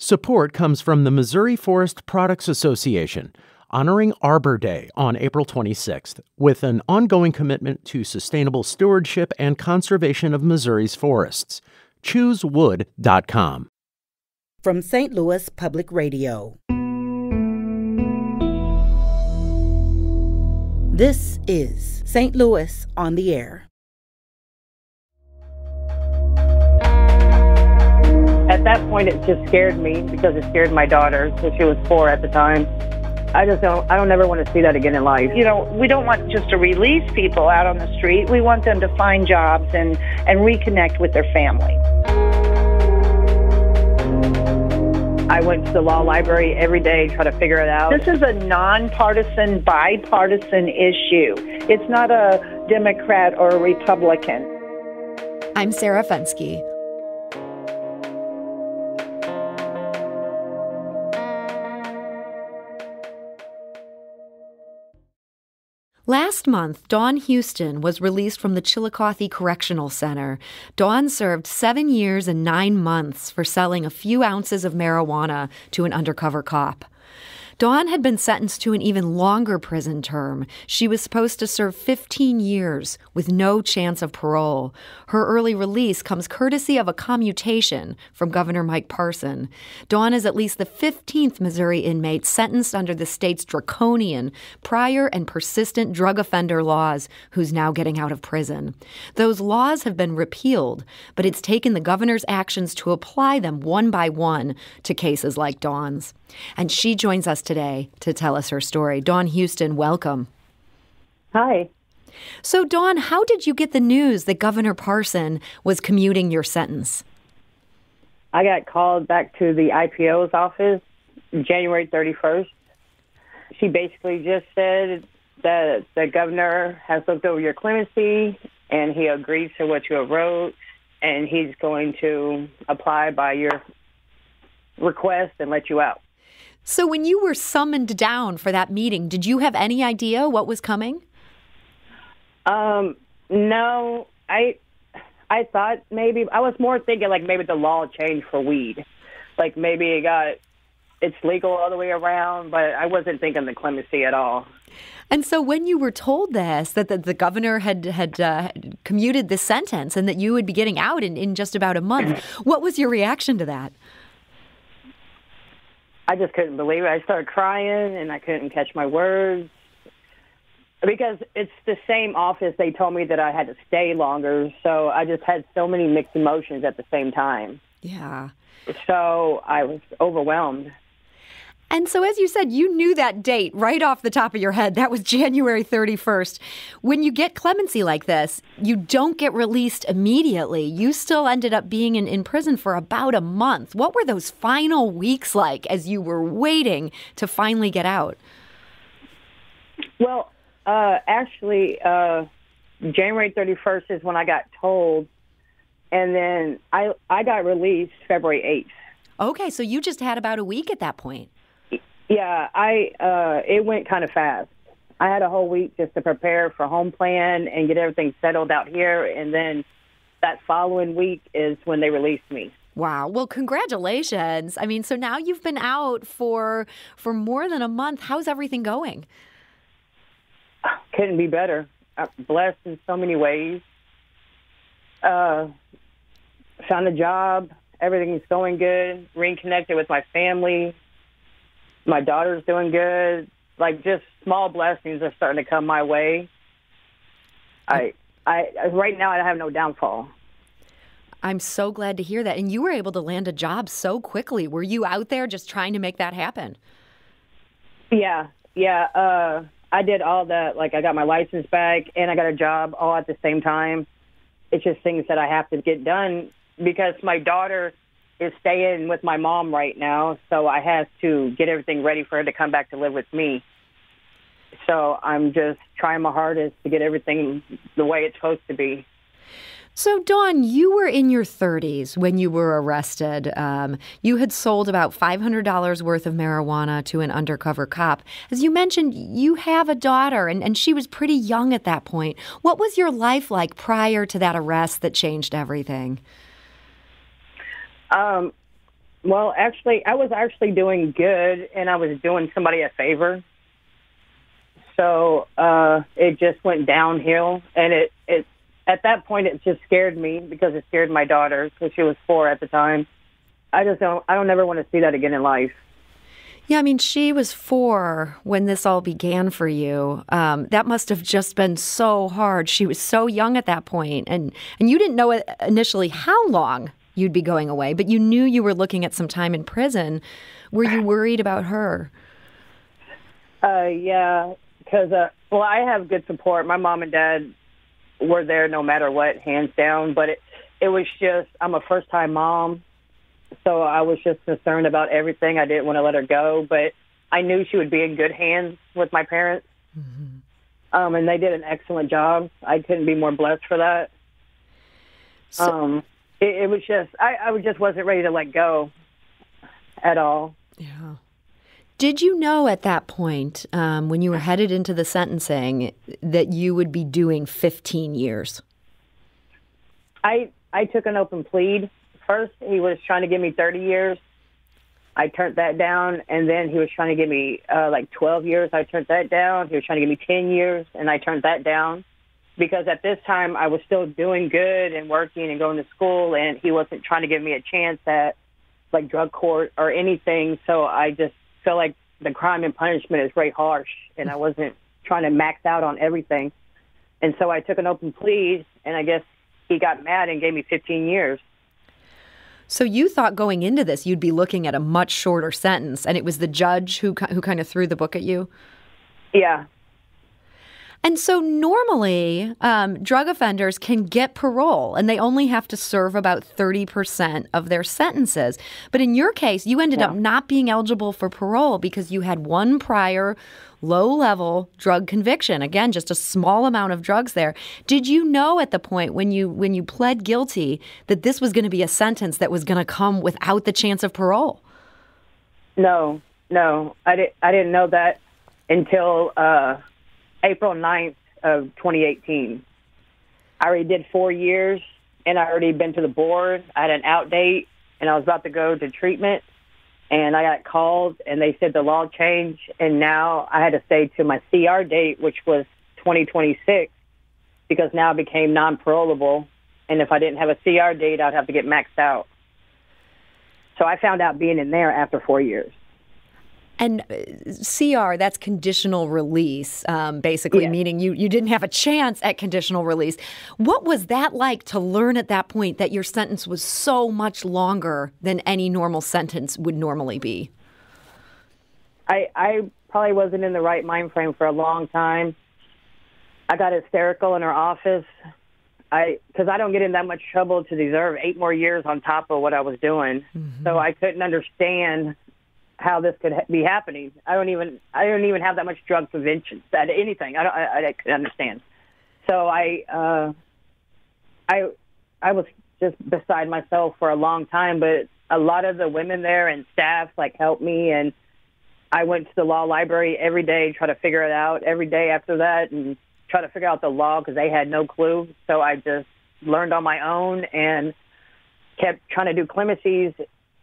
Support comes from the Missouri Forest Products Association, honoring Arbor Day on April 26th, with an ongoing commitment to sustainable stewardship and conservation of Missouri's forests. ChooseWood.com. From St. Louis Public Radio. This is St. Louis on the Air. At that point, it just scared me because it scared my daughter, so she was 4 at the time. I don't ever want to see that again in life. You know, we don't want just to release people out on the street. We want them to find jobs and reconnect with their family. I went to the law library every day, try to figure it out. This is a nonpartisan, bipartisan issue. It's not a Democrat or a Republican. I'm Sarah Fensky. Last month, Dawn Houston was released from the Chillicothe Correctional Center. Dawn served 7 years and 9 months for selling a few ounces of marijuana to an undercover cop. Dawn had been sentenced to an even longer prison term. She was supposed to serve 15 years with no chance of parole. Her early release comes courtesy of a commutation from Governor Mike Parson. Dawn is at least the 15th Missouri inmate sentenced under the state's draconian, prior and persistent drug offender laws who's now getting out of prison. Those laws have been repealed, but it's taken the governor's actions to apply them one by one to cases like Dawn's. And she joins us today to tell us her story. Dawn Houston, welcome. Hi. So, Dawn, how did you get the news that Governor Parson was commuting your sentence? I got called back to the IPO's office January 31st. She basically just said that the governor has looked over your clemency and he agreed to what you have wrote, and he's going to apply by your request and let you out. So when you were summoned down for that meeting, did you have any idea what was coming? No, I thought maybe, I was more thinking like maybe the law changed for weed. Like maybe it's legal all the way around, but I wasn't thinking the clemency at all. And so when you were told this, that the governor had commuted this sentence and that you would be getting out in just about a month, what was your reaction to that? I just couldn't believe it. I started crying, and I couldn't catch my words. Because it's the same office, they told me that I had to stay longer, so I just had so many mixed emotions at the same time. Yeah. So I was overwhelmed. And so, as you said, you knew that date right off the top of your head. That was January 31st. When you get clemency like this, you don't get released immediately. You still ended up being in prison for about a month. What were those final weeks like as you were waiting to finally get out? Well, actually, January 31st is when I got told, and then I got released February 8th. Okay, so you just had about a week at that point. Yeah, it went kind of fast. I had a whole week just to prepare for home plan and get everything settled out here, and then that following week is when they released me. Wow. Well, congratulations. I mean, so now you've been out for more than a month. How's everything going? Couldn't be better. I'm blessed in so many ways. Found a job. Everything's going good. Reconnected with my family. My daughter's doing good. Like, just small blessings are starting to come my way. I right now, I have no downfall. I'm so glad to hear that. And you were able to land a job so quickly. Were you out there just trying to make that happen? Yeah. I did all that. Like, I got my license back and I got a job all at the same time. It's just things that I have to get done because my daughter is staying with my mom right now, so I have to get everything ready for her to come back to live with me. So I'm just trying my hardest to get everything the way it's supposed to be. So, Dawn, you were in your 30s when you were arrested. You had sold about $500 worth of marijuana to an undercover cop. As you mentioned, you have a daughter, and she was pretty young at that point. What was your life like prior to that arrest that changed everything? Well, actually, I was actually doing good, and I was doing somebody a favor. So it just went downhill, and it at that point it just scared me because it scared my daughter because she was 4 at the time. I don't ever want to see that again in life. Yeah, I mean, she was 4 when this all began for you. That must have just been so hard. She was so young at that point, and you didn't know initially how long you'd be going away, but you knew you were looking at some time in prison. Were you worried about her? Yeah, because, well, I have good support. My mom and dad were there no matter what, hands down, but it was just, I'm a first-time mom, so I was just concerned about everything. I didn't want to let her go, but I knew she would be in good hands with my parents, and they did an excellent job. I couldn't be more blessed for that. It was just, I just wasn't ready to let go at all. Yeah. Did you know at that point, when you were headed into the sentencing, that you would be doing 15 years? I took an open plea. First, he was trying to give me 30 years. I turned that down, and then he was trying to give me 12 years. I turned that down. He was trying to give me 10 years, and I turned that down because at this time I was still doing good and working and going to school, and he wasn't trying to give me a chance at like drug court or anything. So I just felt like the crime and punishment is very harsh, and I wasn't trying to max out on everything. And so I took an open plea, and I guess he got mad and gave me 15 years. So you thought going into this you'd be looking at a much shorter sentence, and it was the judge who kind of threw the book at you? Yeah. And so normally, drug offenders can get parole, and they only have to serve about 30% of their sentences. But in your case, you ended up not being eligible for parole because you had one prior low-level drug conviction. Again, just a small amount of drugs there. Did you know at the point when you pled guilty that this was going to be a sentence that was going to come without the chance of parole? No. I didn't know that until April 9th of 2018. I already did 4 years, and I already been to the board. I had an out date, and I was about to go to treatment, and I got called, and they said the law changed, and now I had to stay to my CR date, which was 2026, because now it became non-parolable, and if I didn't have a CR date, I'd have to get maxed out. So I found out being in there after 4 years. And CR, that's conditional release, basically, meaning you didn't have a chance at conditional release. What was that like to learn at that point that your sentence was so much longer than any normal sentence would normally be? I probably wasn't in the right mind frame for a long time. I got hysterical in her office because I don't get in that much trouble to deserve 8 more years on top of what I was doing. So I couldn't understand how this could be happening. I don't even have that much drug prevention, anything. I couldn't understand. So I was just beside myself for a long time, but a lot of the women there and staff helped me, and I went to the law library every day, try to figure it out every day after that, and try to figure out the law because they had no clue. So I just learned on my own and kept trying to do clemencies,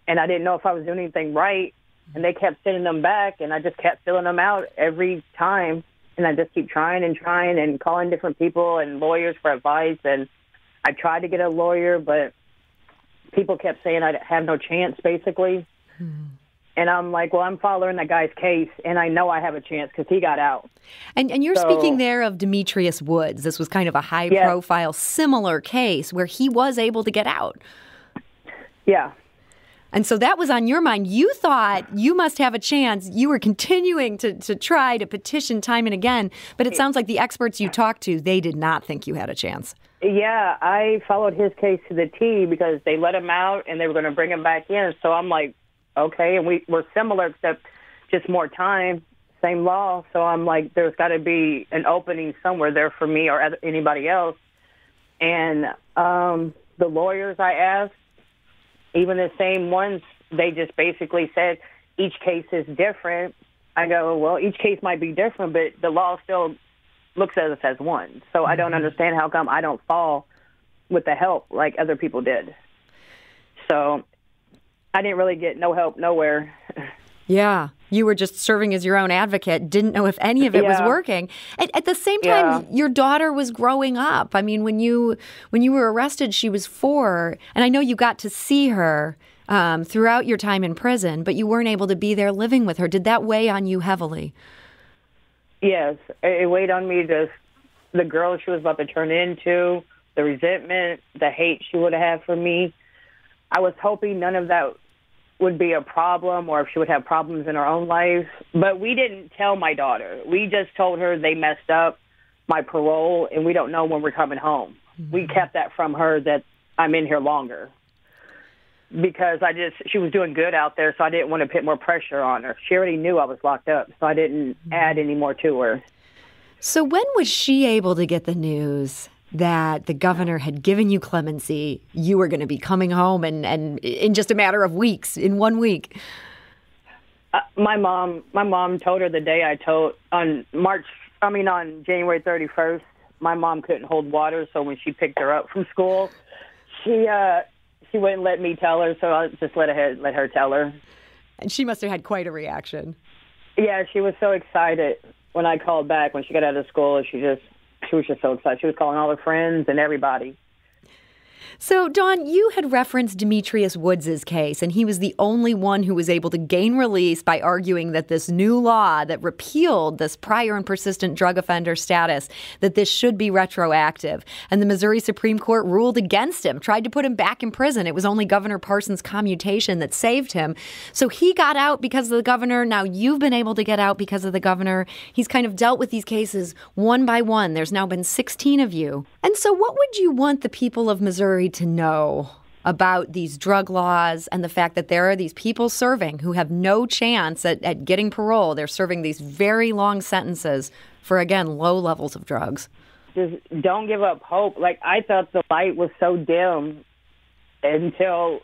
and I didn't know if I was doing anything right. And they kept sending them back, and I just kept filling them out every time. And I just keep trying and calling different people and lawyers for advice. And I tried to get a lawyer, but people kept saying I have no chance, basically. And I'm like, well, I'm following that guy's case, and I know I have a chance because he got out. And you're speaking there of Demetrius Woods. This was kind of a high-profile, similar case where he was able to get out. Yeah. And so that was on your mind. You thought you must have a chance. You were continuing to try to petition time and again. But it sounds like the experts you talked to, they did not think you had a chance. Yeah, I followed his case to the T because they let him out and they were going to bring him back in. So I'm like, okay, and we're similar except just more time, same law. So I'm like, there's got to be an opening somewhere there for me or anybody else. And the lawyers I asked, even the same ones, they just basically said each case is different. I go, well, each case might be different, but the law still looks at us as one. So I don't understand how come I don't fall with the help like other people did. So I didn't really get no help nowhere. Yeah. You were just serving as your own advocate, didn't know if any of it was working. At the same time, your daughter was growing up. I mean, when you were arrested, she was 4. And I know you got to see her throughout your time in prison, but you weren't able to be there living with her. Did that weigh on you heavily? Yes. It weighed on me, the girl she was about to turn into, the resentment, the hate she would have for me. I was hoping none of that would be a problem, or if she would have problems in her own life. But we didn't tell my daughter. We just told her they messed up my parole, and we don't know when we're coming home. Mm-hmm. We kept that from her, that I'm in here longer, because she was doing good out there, so I didn't want to put more pressure on her. She already knew I was locked up, so I didn't add any more to her. So when was she able to get the news that the governor had given you clemency, you were going to be coming home, and in just a matter of weeks, in 1 week? My mom told her the day on January 31st, my mom couldn't hold water, so when she picked her up from school, she wouldn't let me tell her, so I just let her tell her. And she must have had quite a reaction. Yeah, she was so excited when I called back when she got out of school. She was just so excited. She was calling all her friends and everybody. So, Dawn, you had referenced Demetrius Woods' case, and he was the only one who was able to gain release by arguing that this new law that repealed this prior and persistent drug offender status, that this should be retroactive. And the Missouri Supreme Court ruled against him, tried to put him back in prison. It was only Governor Parsons' commutation that saved him. So he got out because of the governor. Now you've been able to get out because of the governor. He's kind of dealt with these cases one by one. There's now been 16 of you. And so what would you want the people of Missouri to know about these drug laws and the fact that there are these people serving who have no chance at getting parole? They're serving these very long sentences for, again, low levels of drugs. Just don't give up hope. Like, I thought the light was so dim until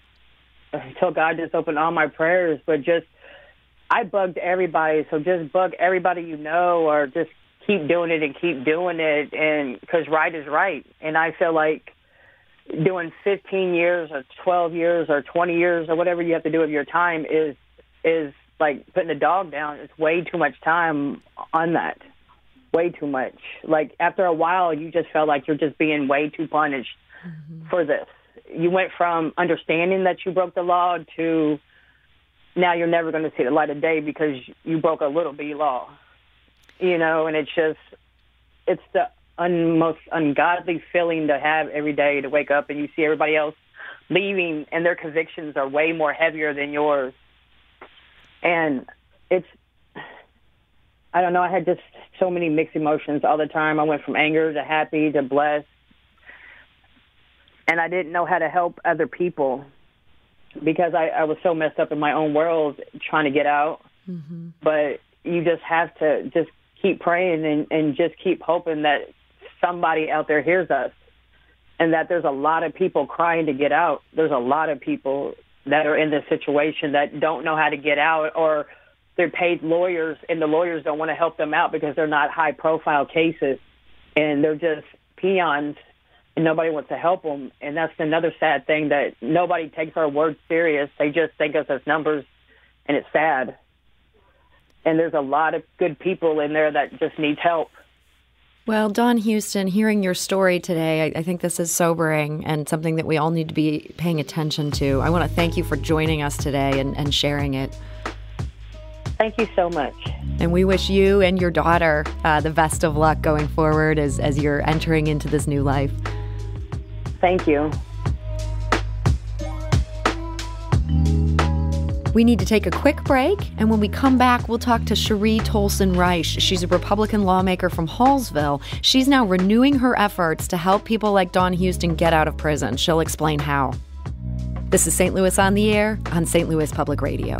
God just opened all my prayers. But I bugged everybody. So just bug everybody you know, or just keep doing it and keep doing it, and because right is right. And I feel like doing 15 years or 12 years or 20 years or whatever you have to do with your time is like putting a dog down. It's way too much time on that. Way too much. Like, after a while, you just felt like you're just being way too punished for this. You went from understanding that you broke the law to now you're never going to see the light of day because you broke a little bitty law. You know, and it's the most ungodly feeling to have every day, to wake up and you see everybody else leaving and their convictions are way more heavier than yours. And I don't know, I had just so many mixed emotions all the time. I went from anger to happy to blessed. And I didn't know how to help other people because I was so messed up in my own world trying to get out. Mm-hmm. But you just have to just keep praying and just keep hoping that somebody out there hears us, and that there's a lot of people crying to get out. There's a lot of people that are in this situation that don't know how to get out, or they're paid lawyers and the lawyers don't want to help them out because they're not high profile cases and they're just peons and nobody wants to help them. And that's another sad thing, that nobody takes our words serious. They just think us as numbers, and it's sad. And there's a lot of good people in there that just need help. Well, Dawn Houston, hearing your story today, I think this is sobering and something that we all need to be paying attention to. I want to thank you for joining us today and sharing it. Thank you so much. And we wish you and your daughter the best of luck going forward as you're entering into this new life. Thank you. We need to take a quick break, and when we come back, we'll talk to Cherie Tolson-Reich. She's a Republican lawmaker from Hallsville. She's now renewing her efforts to help people like Dawn Houston get out of prison. She'll explain how. This is St. Louis on the Air on St. Louis Public Radio.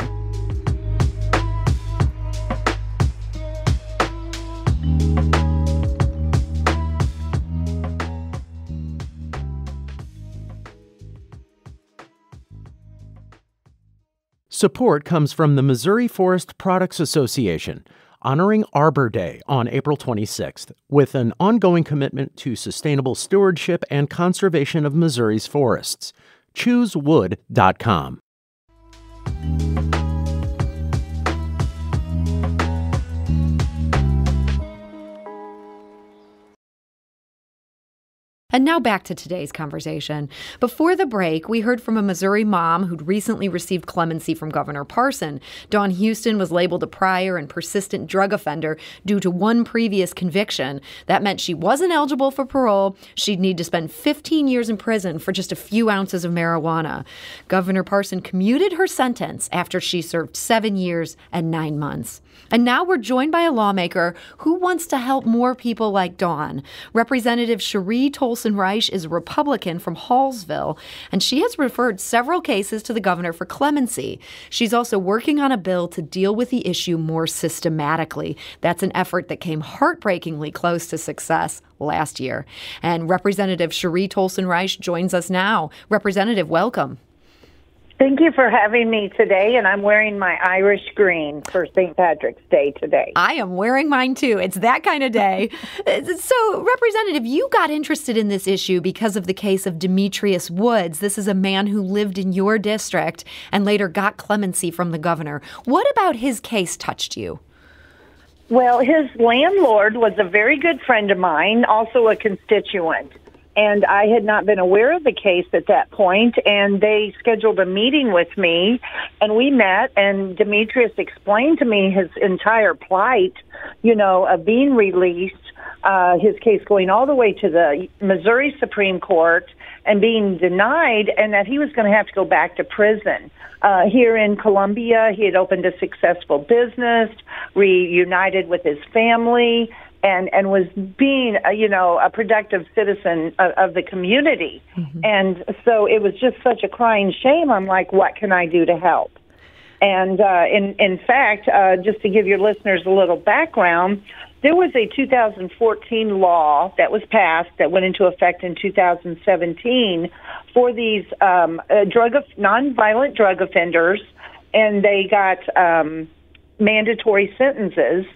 Support comes from the Missouri Forest Products Association, honoring Arbor Day on April 26th, with an ongoing commitment to sustainable stewardship and conservation of Missouri's forests. ChooseWood.com. And now back to today's conversation. Before the break, we heard from a Missouri mom who'd recently received clemency from Governor Parson. Dawn Houston was labeled a prior and persistent drug offender due to one previous conviction. That meant she wasn't eligible for parole. She'd need to spend 15 years in prison for just a few ounces of marijuana. Governor Parson commuted her sentence after she served 7 years and 9 months. And now we're joined by a lawmaker who wants to help more people like Dawn. Representative Cherie Tolson-Reich is a Republican from Hallsville, and she has referred several cases to the governor for clemency. She's also working on a bill to deal with the issue more systematically. That's an effort that came heartbreakingly close to success last year. And Representative Cherie Tolson-Reich joins us now. Representative, welcome. Thank you for having me today, and I'm wearing my Irish green for St. Patrick's Day today. I am wearing mine, too. It's that kind of day. So, Representative, you got interested in this issue because of the case of Demetrius Woods. This is a man who lived in your district and later got clemency from the governor. What about his case touched you? Well, his landlord was a very good friend of mine, also a constituent. And I had not been aware of the case at that point, and they scheduled a meeting with me, and we met, and Demetrius explained to me his entire plight, of being released, his case going all the way to the Missouri Supreme Court and being denied, and that he was going to have to go back to prison. Here in Columbia, he had opened a successful business, reunited with his family, and was being, a productive citizen of the community. Mm-hmm. And so it was just such a crying shame. I'm like, what can I do to help? And in fact, just to give your listeners a little background, there was a 2014 law that was passed that went into effect in 2017 for these nonviolent drug offenders, and they got mandatory sentences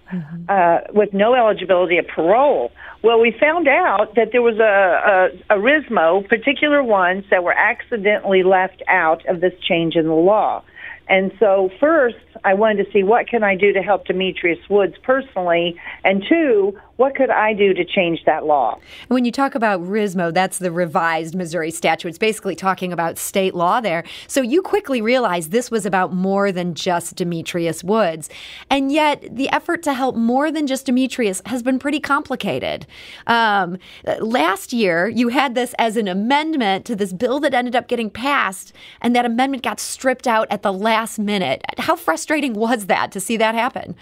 with no eligibility of parole. Well, we found out that there was a RISMO, particular ones that were accidentally left out of this change in the law. And so first, I wanted to see what can I do to help Demetrius Woods personally, and two, what could I do to change that law? When you talk about RISMO, that's the revised Missouri statute. It's basically talking about state law there. So you quickly realized this was about more than just Demetrius Woods. And yet the effort to help more than just Demetrius has been pretty complicated. Last year, you had this as an amendment to this bill that ended up getting passed, and that amendment got stripped out at the last minute. How frustrating was that to see that happen?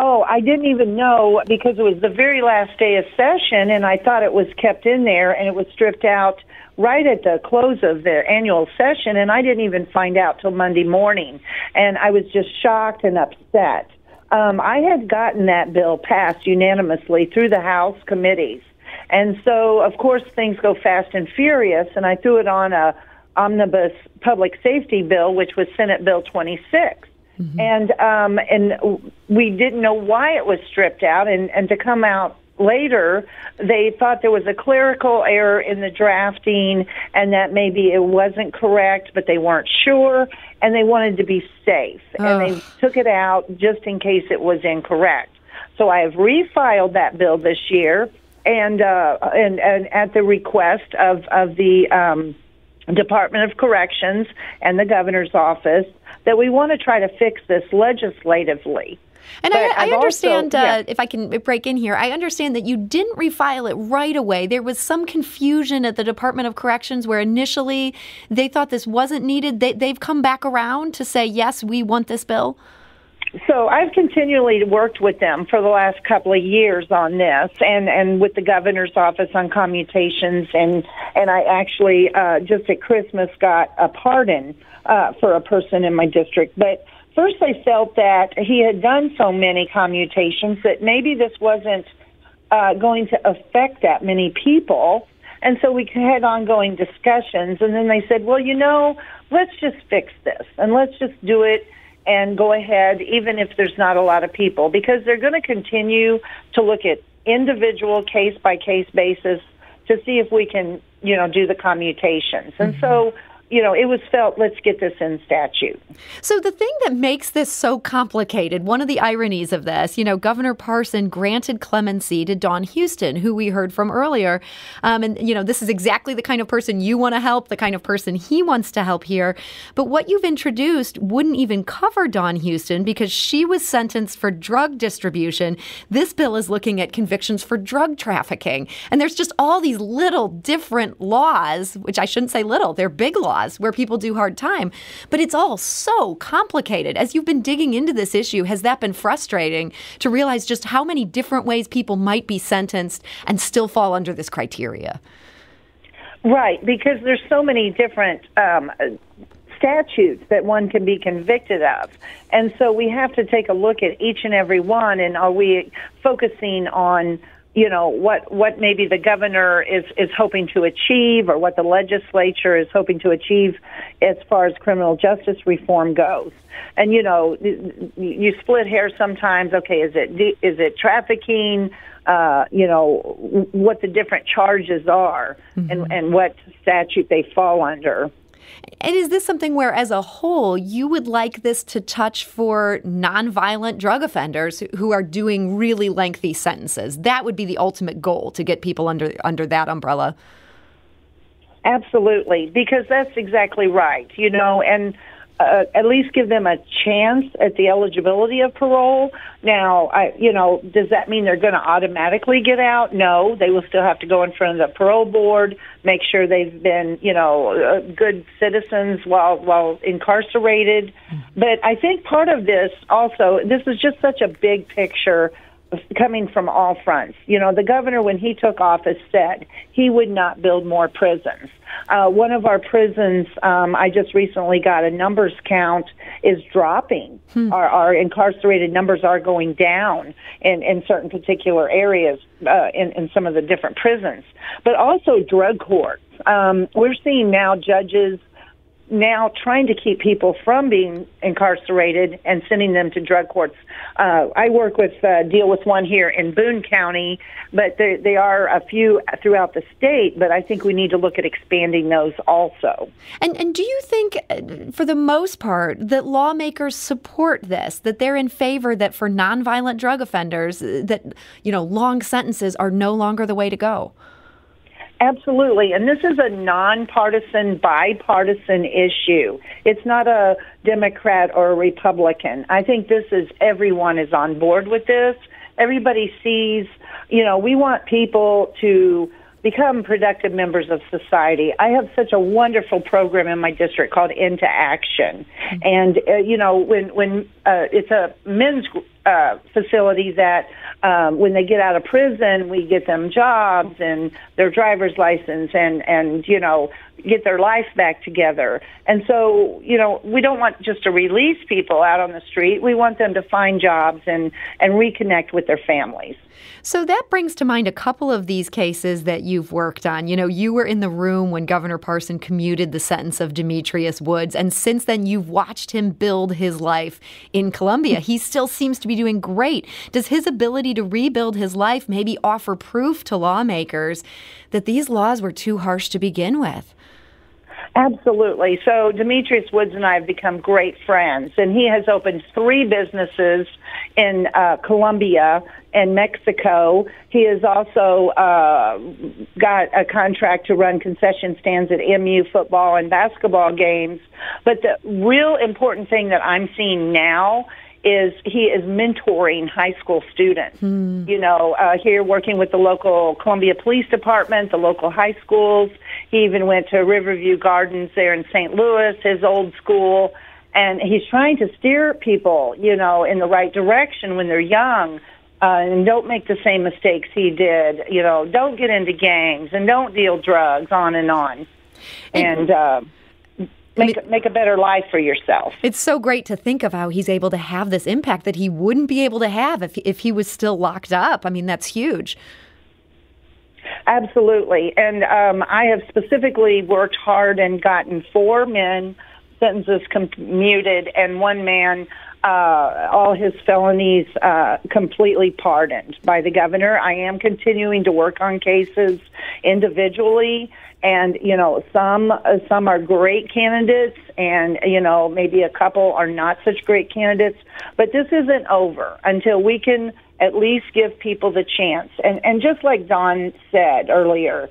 Oh, I didn't even know, because it was the very last day of session, and I thought it was kept in there, and it was stripped out right at the close of the annual session, and I didn't even find out till Monday morning, and I was just shocked and upset. I had gotten that bill passed unanimously through the House committees, and so, of course, things go fast and furious, and I threw it on a omnibus public safety bill, which was Senate Bill 26. Mm-hmm. And we didn't know why it was stripped out, and to come out later, they thought there was a clerical error in the drafting and that maybe it wasn't correct, but they weren't sure, and they wanted to be safe. And they took it out just in case it was incorrect. So I have refiled that bill this year, and at the request of the Department of Corrections and the governor's office, that we want to try to fix this legislatively. And I understand, if I can break in here, I understand that you didn't refile it right away. There was some confusion at the Department of Corrections where initially they thought this wasn't needed. They've come back around to say, yes, we want this bill. So I've continually worked with them for the last couple of years on this, and with the governor's office on commutations, and I actually just at Christmas got a pardon for a person in my district. But first I felt that he had done so many commutations that maybe this wasn't going to affect that many people. And so we had ongoing discussions, and then they said, well, let's just fix this, and let's just do it and go ahead, even if there's not a lot of people, because they're going to continue to look at individual case-by-case basis to see if we can, do the commutations. And so it was felt, let's get this in statute. So the thing that makes this so complicated, one of the ironies of this, Governor Parson granted clemency to Dawn Houston, who we heard from earlier. And this is exactly the kind of person you want to help, the kind of person he wants to help here. But what you've introduced wouldn't even cover Dawn Houston because she was sentenced for drug distribution. This bill is looking at convictions for drug trafficking. And there's just all these little different laws, which I shouldn't say little, they're big laws where people do hard time. But it's all so complicated. As you've been digging into this issue, has that been frustrating to realize just how many different ways people might be sentenced and still fall under this criteria? Right, because there's so many different statutes that one can be convicted of. And so we have to take a look at each and every one, and are we focusing on what maybe the governor is hoping to achieve, or what the legislature is hoping to achieve as far as criminal justice reform goes. And, you split hairs sometimes. Okay, is it trafficking? What the different charges are, and what statute they fall under. And is this something where, as a whole, you would like this to touch for nonviolent drug offenders who are doing really lengthy sentences? That would be the ultimate goal, to get people under that umbrella. Absolutely, because that's exactly right. And at least give them a chance at the eligibility of parole. Now, does that mean they're going to automatically get out? No, they will still have to go in front of the parole board, make sure they've been, good citizens while incarcerated. But I think part of this also, this is just such a big picture coming from all fronts. The governor, when he took office, said he would not build more prisons. One of our prisons, I just recently got a numbers count, is dropping. Our incarcerated numbers are going down in certain particular areas in some of the different prisons. But also drug courts. We're seeing now judges now trying to keep people from being incarcerated and sending them to drug courts. I deal with one here in Boone County, but there are a few throughout the state, but I think we need to look at expanding those also. And do you think, for the most part, that lawmakers support this, that they're in favor that for nonviolent drug offenders, that, long sentences are no longer the way to go? Absolutely. And this is a nonpartisan, bipartisan issue. It's not a Democrat or a Republican. I think everyone is on board with this. Everybody sees, we want people to become productive members of society. I have such a wonderful program in my district called Into Action. And, when it's a men's facility that when they get out of prison, we get them jobs and their driver's license and get their life back together. And so, we don't want just to release people out on the street. We want them to find jobs and reconnect with their families. So that brings to mind a couple of these cases that you've worked on. You were in the room when Governor Parson commuted the sentence of Demetrius Woods, and since then you've watched him build his life in Columbia. He still seems to be doing great. Does his ability to rebuild his life maybe offer proof to lawmakers that these laws were too harsh to begin with? Absolutely. So Demetrius Woods and I have become great friends, and he has opened 3 businesses in Colombia and Mexico. He has also got a contract to run concession stands at MU football and basketball games. But the real important thing that I'm seeing now is he is mentoring high school students. Here working with the local Columbia Police Department, the local high schools. He even went to Riverview Gardens there in St. Louis, his old school. And he's trying to steer people, in the right direction when they're young. And don't make the same mistakes he did. Don't get into gangs and don't deal drugs, on and on. And make a better life for yourself. It's so great to think of how he's able to have this impact that he wouldn't be able to have if he was still locked up. I mean, that's huge. Absolutely. And I have specifically worked hard and gotten 4 men sentences commuted and 1 man all his felonies completely pardoned by the governor. I am continuing to work on cases individually, and some are great candidates, and maybe a couple are not such great candidates. But this isn't over until we can at least give people the chance. And just like Don said earlier,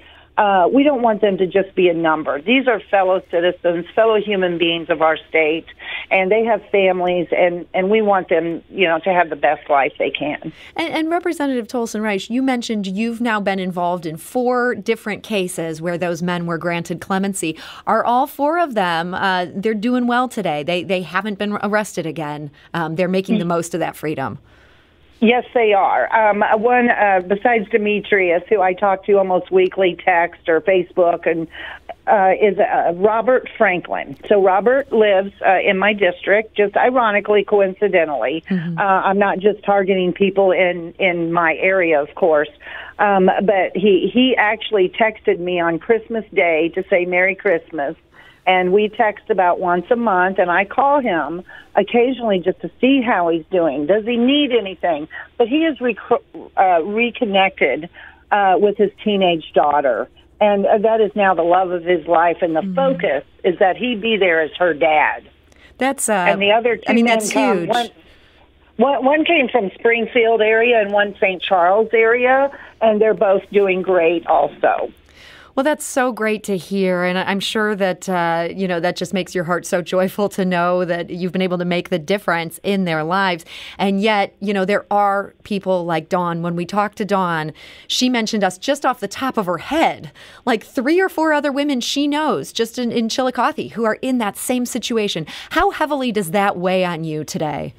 we don't want them to just be a number. These are fellow citizens, fellow human beings of our state, and they have families, and we want them, to have the best life they can. And Representative Tolson-Reich, you mentioned you've now been involved in 4 different cases where those men were granted clemency. Are all 4 of them, they're doing well today? They haven't been arrested again. They're making the most of that freedom. Yes, they are. One, besides Demetrius, who I talk to almost weekly, text or Facebook, and is Robert Franklin. So Robert lives in my district, just ironically, coincidentally. Mm-hmm. I'm not just targeting people in my area, of course. But he actually texted me on Christmas Day to say Merry Christmas. And we text about once a month, and I call him occasionally just to see how he's doing. Does he need anything? But he is reconnected with his teenage daughter, and that is now the love of his life, and the focus is that he be there as her dad. That's and the other two that's huge. One came from Springfield area and one St. Charles area, and they're both doing great also. Well, that's so great to hear, and I'm sure that, that just makes your heart so joyful to know that you've been able to make the difference in their lives. And yet, there are people like Dawn. When we talked to Dawn, she mentioned us just off the top of her head, like 3 or 4 other women she knows just in Chillicothe who are in that same situation. How heavily does that weigh on you today?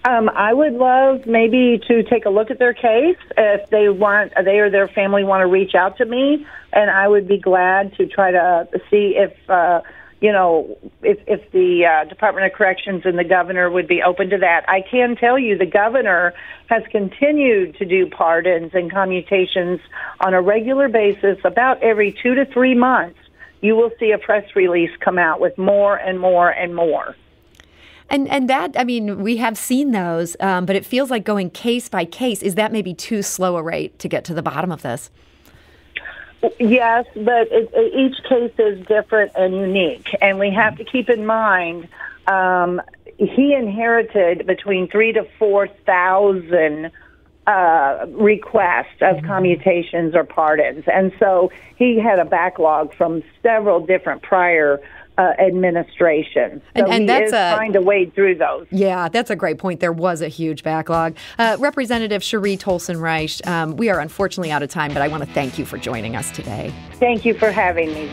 I would love maybe to take a look at their case if they or their family want to reach out to me, and I would be glad to try to see if the Department of Corrections and the governor would be open to that. I can tell you the governor has continued to do pardons and commutations on a regular basis. About every 2 to 3 months, you will see a press release come out with more and more and more. And that, we have seen those, but it feels like going case by case. Is that maybe too slow a rate to get to the bottom of this? Yes, but each case is different and unique. And we have to keep in mind, he inherited between 3,000 to 4,000 requests of commutations or pardons. And so he had a backlog from several different prior administration. So and he is trying to wade through those. Yeah, that's a great point. There was a huge backlog. Representative Cherie Tolson-Reich, we are unfortunately out of time, but I want to thank you for joining us today. Thank you for having me.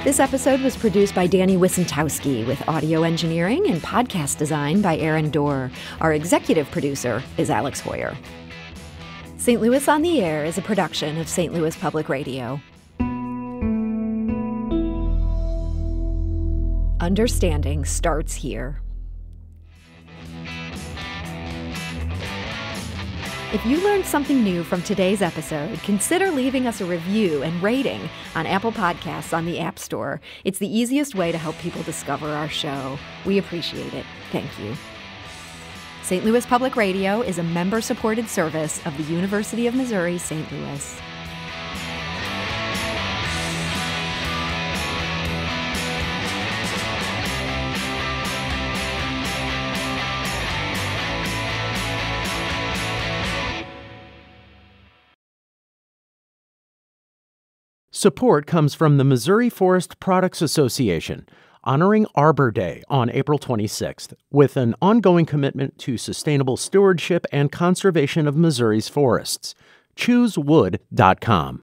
This episode was produced by Danny Wissentowski with audio engineering and podcast design by Aaron Dorr. Our executive producer is Alex Hoyer. St. Louis on the Air is a production of St. Louis Public Radio. Understanding starts here. If you learned something new from today's episode, consider leaving us a review and rating on Apple Podcasts on the App Store. It's the easiest way to help people discover our show. We appreciate it. Thank you. St. Louis Public Radio is a member-supported service of the University of Missouri, St. Louis. Support comes from the Missouri Forest Products Association, honoring Arbor Day on April 26th, with an ongoing commitment to sustainable stewardship and conservation of Missouri's forests. ChooseWood.com.